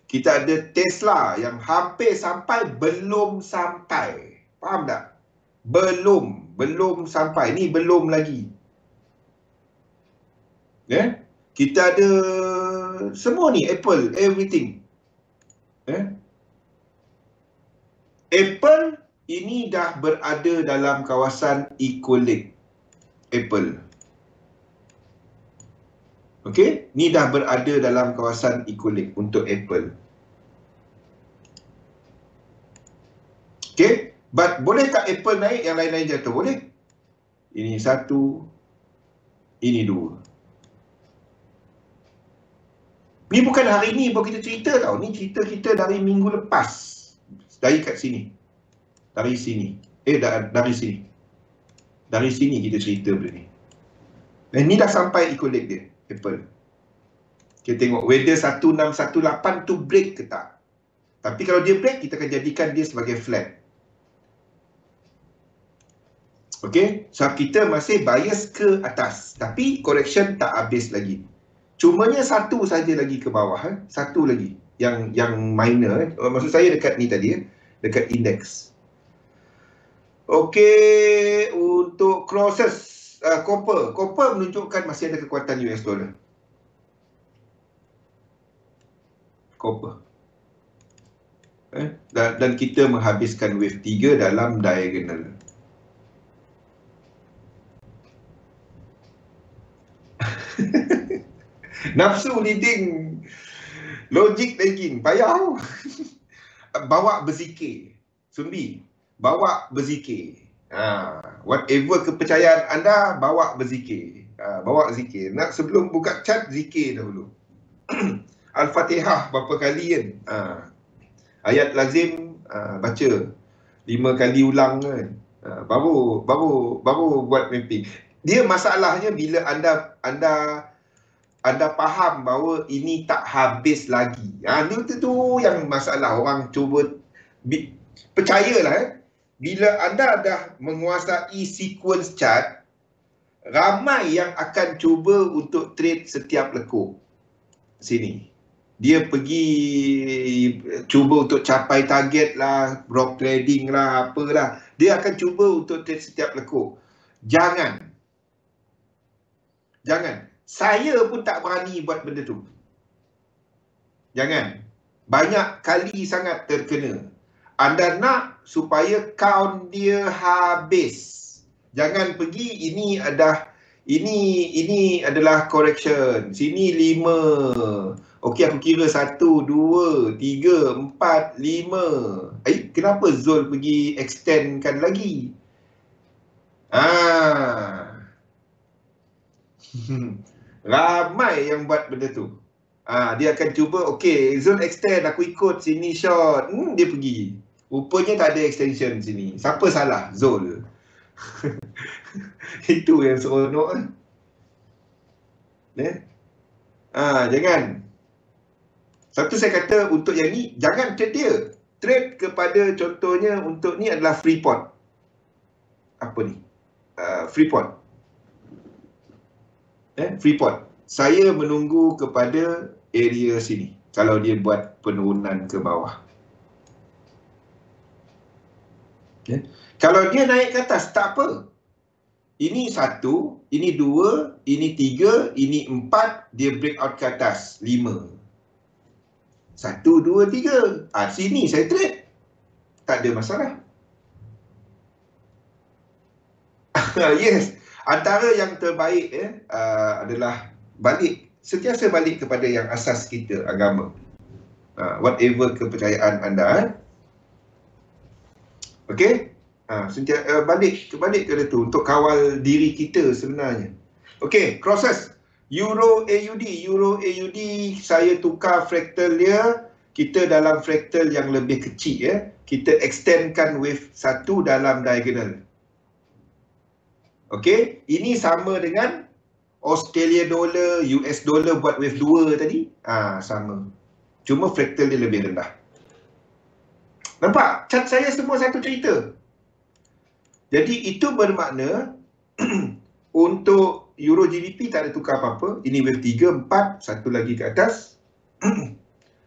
Kita ada Tesla yang hampir sampai, belum sampai. Faham tak? Belum sampai. Ni belum lagi. Kita ada semua ni, Apple, everything. Apple ini dah berada dalam kawasan equilibrium. Apple. Okey, ni dah berada dalam kawasan equilibrium untuk Apple. Okey, But boleh tak Apple naik, yang lain-lain jatuh? Boleh. Ini satu, ini dua. Ni bukan hari ni baru kita cerita tau. Ni cerita kita dari minggu lepas. Dari kat sini. Dari sini. Dari sini. Dari sini kita cerita benda ni. Dan ni dah sampai equilibrium dia, Apple. Kita tengok whether 1618 tu break ke tak. Tapi kalau dia break, kita akan jadikan dia sebagai flat. Okay, so kita masih bias ke atas. Tapi correction tak habis lagi. Cumanya satu saja lagi ke bawah. Satu lagi. Yang minor. Maksud saya dekat ni tadi. Dekat index. Okay, untuk crosses. Copper menunjukkan masih ada kekuatan US dollar. Copper. Dan kita menghabiskan wave 3 dalam diagonal. Nafsu leading, logik leading, payah. Bawa berzikir. Sumbi, bawa berzikir. Whatever kepercayaan anda, bawa berzikir. Bawa zikir. Nak sebelum buka chat, zikir dahulu. Al-Fatihah berapa kali kan? Ayat lazim baca 5 kali ulang kan. Baru buat mapping. Dia masalahnya bila anda faham bahawa ini tak habis lagi. Itu yang masalah. Orang cuba percayalah bila anda dah menguasai sequence chart, ramai yang akan cuba untuk trade setiap lekuk. Sini. Dia pergi cuba untuk capai target lah, block trading lah, apalah. Dia akan cuba untuk trade setiap lekuk. Jangan. Saya pun tak berani buat benda tu. Jangan. Banyak kali sangat terkena. Anda nak supaya count dia habis. Jangan pergi ini adalah correction. Sini 5. Okey, aku kira 1, 2, 3, 4, 5. Kenapa Zul pergi extendkan lagi? Ramai yang buat benda tu. Dia akan cuba, okey, Zul extend, aku ikut sini short. Dia pergi. Rupanya tak ada extension sini. Siapa salah? Zul. Itu yang seronok. Jangan. Satu saya kata untuk yang ni, jangan trade dia. Trade kepada contohnya untuk ni adalah Freeport. Apa ni? Freeport. Freeport. Saya menunggu kepada area sini. Kalau dia buat penurunan ke bawah. Kalau dia naik ke atas, tak apa. Ini 1, ini 2, ini 3, ini 4, dia break out ke atas. 5. 1, 2, 3. Sini saya trade. Tak ada masalah. Yes. Antara yang terbaik adalah sentiasa balik kepada yang asas kita, agama. Whatever kepercayaan anda. Okey? Balik ke tu untuk kawal diri kita sebenarnya. Okey, crosses. Euro AUD saya tukar fractal dia. Kita dalam fractal yang lebih kecil Kita extendkan wave 1 dalam diagonal. Okey, ini sama dengan Australia dollar, US dollar buat wave 2 tadi. Sama. Cuma fractal dia lebih rendah. Nampak? Chart saya semua satu cerita. Jadi itu bermakna untuk Euro GBP tak ada tukar apa-apa. Ini wave 3, 4, satu lagi ke atas.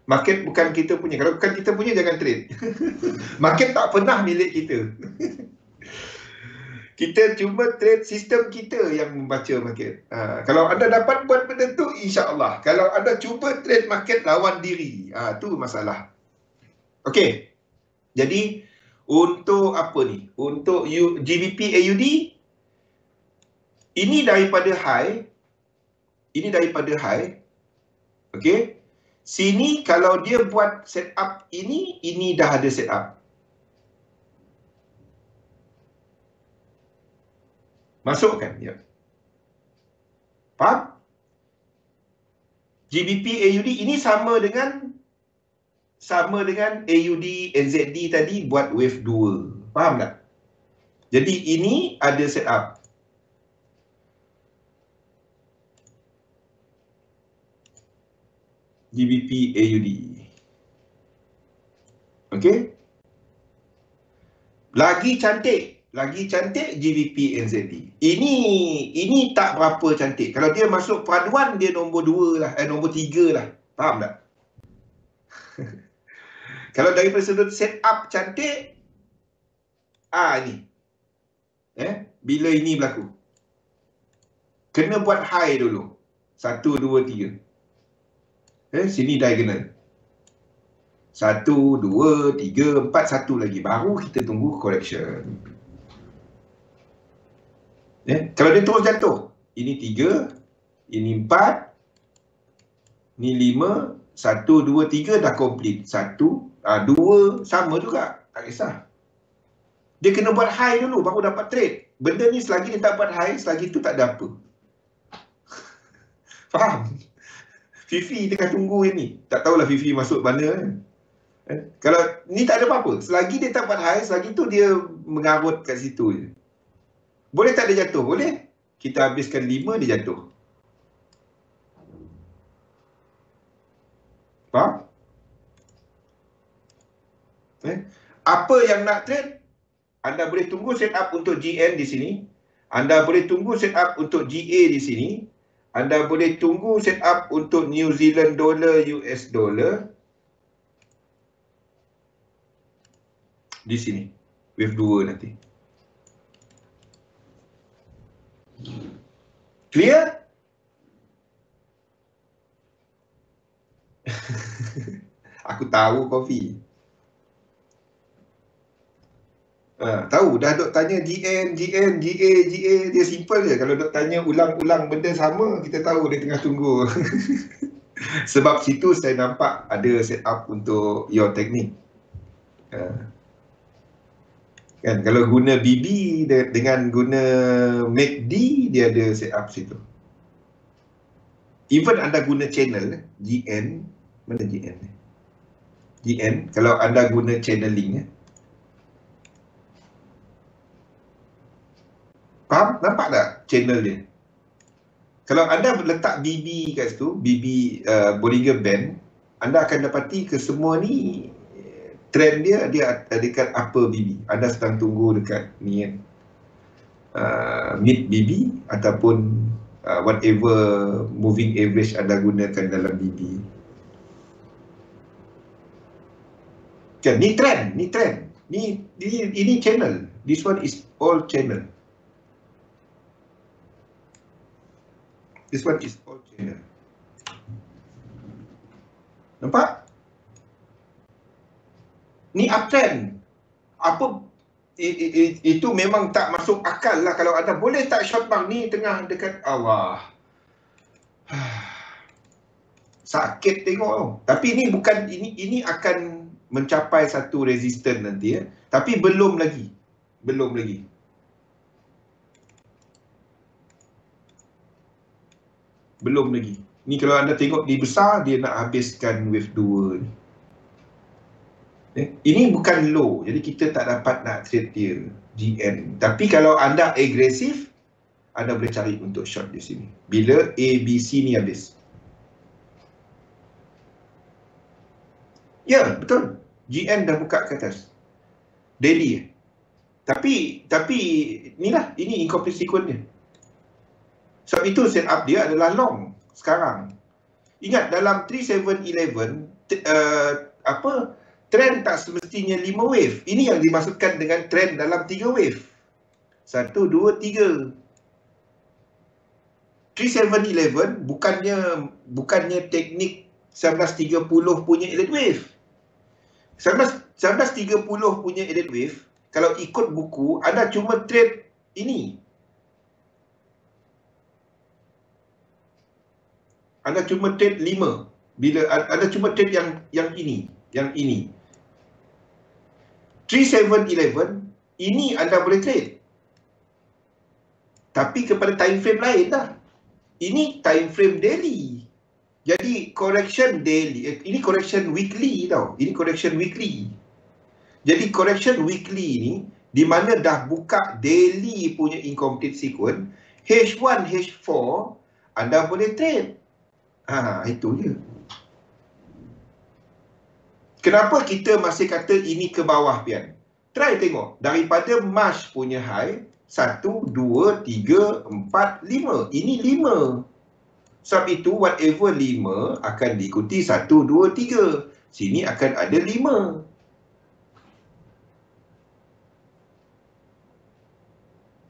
Market bukan kita punya. Kalau bukan kita punya, jangan trade. Market tak pernah milik kita. Kita cuma trade sistem kita yang membaca market. Kalau anda dapat buat benda tu, insya-Allah. Kalau anda cuba trade market lawan diri, tu masalah. Okey. Jadi untuk apa ni? Untuk GBP AUD, ini daripada high. Okey. Sini kalau dia buat setup ini dah ada setup. Masukkan, ya. Faham? GBP AUD ini sama dengan AUD NZD tadi buat wave 2. Faham tak? Jadi ini ada setup. GBP AUD. Okey? Lagi cantik GBP NZD. Ini tak berapa cantik. Kalau dia masuk peraduan, dia nombor 2 lah, nombor 3 lah. Faham tak? Kalau daripada sudut setup cantik, ni. Bila ini berlaku, kena buat high dulu. 1, 2, 3. Sini diagonal. 1, 2, 3, 4, 1 lagi. Baru kita tunggu correction. Kalau dia terus jatuh, ini 3, ini 4, ini 5, 1, 2, 3 dah complete. 1, 2, sama juga. Tak kisah. Dia kena buat high dulu baru dapat trade. Benda ni selagi dia tak buat high, selagi tu tak ada apa. Faham? Fifi tengah tunggu ini. Tak tahulah Fifi masuk mana. Kalau ni tak ada apa-apa. Selagi dia tak buat high, selagi tu dia mengarut kat situ je. Boleh tak dia jatuh? Boleh. Kita habiskan 5, dia jatuh. Faham? Apa yang nak trade? Anda boleh tunggu setup untuk GN di sini. Anda boleh tunggu setup untuk GA di sini. Anda boleh tunggu setup untuk New Zealand dollar, US dollar. Di sini. Wave 2 nanti. Clear? Aku tahu Kofi. Tahu dah dok tanya GN, GA, dia simple je. Kalau dok tanya ulang-ulang benda sama, kita tahu dia tengah tunggu. Sebab situ saya nampak ada setup untuk your teknik. Kan kalau guna BB dengan guna MACD, dia ada setup situ. Even anda guna channel GN, mana GN ni? GN kalau anda guna channeling, faham? Nampak tak channel dia? Kalau anda letak BB kat situ, BB Bollinger Band, anda akan dapati ke semua ni trend dia dekat upper BB. Anda sedang tunggu dekat ni kan, mid BB ataupun whatever moving average anda gunakan dalam BB. Kan ni trend. Ini channel. This one is all channel. This one is all channel. Nampak? Ni uptrend. Apa itu memang tak masuk akal lah. Kalau anda boleh tak short bang ni tengah dekat Allah. Sakit tengok tau. Tapi ni bukan, ini akan mencapai satu resistance nanti ya. Tapi belum lagi. Ni kalau anda tengok di besar, dia nak habiskan wave 2 ni. Ini bukan low, jadi kita tak dapat nak trade dia GN. Tapi kalau anda agresif, anda boleh cari untuk short di sini. Bila A, B, C ni habis. Ya, betul. GN dah buka ke atas. Daily. Tapi ini incomplete sequence dia. Sebab itu setup dia adalah long sekarang. Ingat dalam 3711 trend tak semestinya 5 wave. Ini yang dimaksudkan dengan trend dalam 3 wave. 1, 2, 3. 3711 bukannya teknik 1930 punya elite wave. 1930 punya elite wave, kalau ikut buku, anda cuma trade ini. Anda cuma trade 5. Bila anda cuma trade yang ini. 3711, ini anda boleh trade. Tapi kepada time frame lain dah. Ini time frame daily. Jadi correction daily, ini correction weekly tau. Ini correction weekly. Jadi correction weekly ni, di mana dah buka daily punya incomplete sequence, H1, H4, anda boleh trade. Itu je. Kenapa kita masih kata ini ke bawah, Pian? Try tengok. Daripada March punya high, 1, 2, 3, 4, 5. Ini 5. Sebab itu, whatever 5 akan diikuti 1, 2, 3. Sini akan ada 5.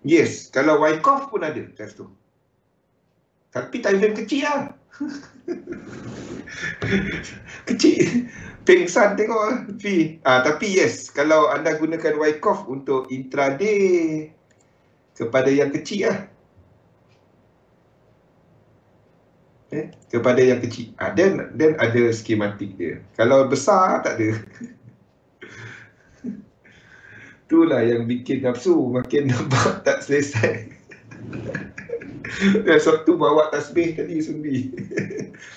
Yes, kalau Wyckoff pun ada test tu. Tapi time frame kecil lah. Kecil. Pengsan tengok. Tapi yes, kalau anda gunakan Wyckoff untuk intraday kepada yang kecil lah. Kepada yang kecil. Dan ada skematik dia. Kalau besar, tak ada. Itulah yang bikin nafsu makin nampak tak selesai. Dan sebab tu bawa tasbih tadi sendiri.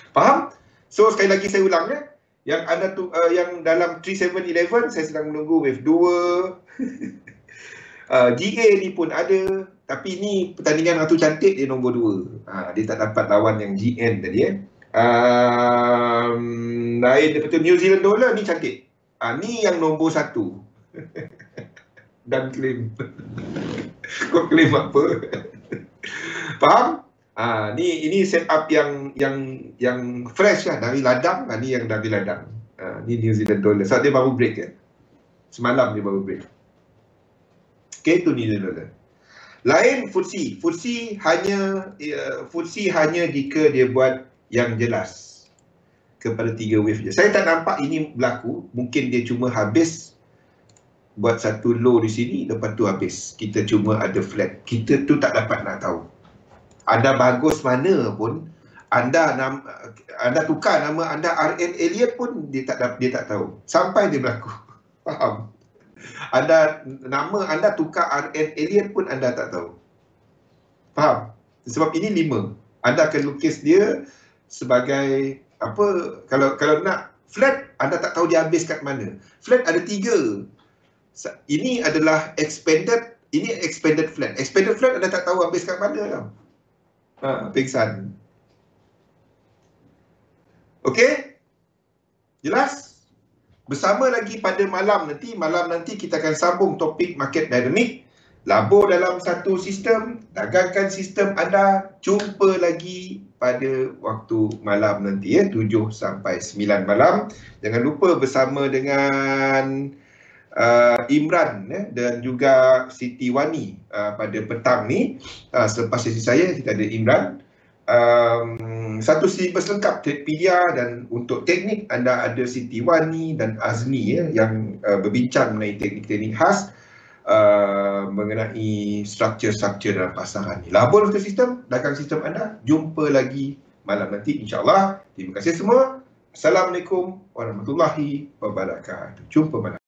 Faham? So sekali lagi saya ulang ya. Yang anda yang dalam 3711 saya sedang menunggu wave 2. GA ni pun ada. Tapi ni pertandingan Ratu Cantik dia nombor 2. Dia tak dapat lawan yang GN tadi lain daripada New Zealand dollar ni cantik. Ni yang nombor 1. Dan claim. Kau claim apa? Faham? Ini setup yang fresh lah dari ladang. Ni yang dari ladang. Ni New Zealand dollar. So dia baru break ya. Semalam dia baru break. Okay, tu New Zealand dollar. Lain FTSE. FTSE hanya jika dia buat yang jelas kepada 3 wave je. Saya tak nampak ini berlaku. Mungkin dia cuma habis buat satu low di sini, lepas tu habis. Kita cuma ada flat. Kita tu tak dapat nak tahu. Anda bagus mana pun, anda tukar nama anda RN Elliot pun dia tak tahu. Sampai dia berlaku. Faham? Nama anda tukar RN Elliot pun anda tak tahu. Faham? Sebab ini 5. Anda akan lukis dia sebagai apa? Kalau nak flat, anda tak tahu dia habis kat mana. Flat ada 3. Ini adalah expanded flat. Expanded flat anda tak tahu habis kat mana tau. Pingsan. Okey? Jelas? Bersama lagi pada malam nanti kita akan sambung topik market dynamic. Labur dalam satu sistem, dagangkan sistem anda. Jumpa lagi pada waktu malam nanti 7 sampai 9 malam. Jangan lupa bersama dengan Imran dan juga Siti Wani pada petang ni. Selepas sesi saya kita ada Imran. Satu silibus lengkap Tradepedia, dan untuk teknik anda ada Siti Wani dan Azmi yang berbincang mengenai teknik-teknik khas mengenai struktur-struktur dalam pasaran ni. Labur untuk sistem, dagang sistem anda. Jumpa lagi malam nanti insya-Allah. Terima kasih semua. Assalamualaikum warahmatullahi wabarakatuh. Jumpa malam.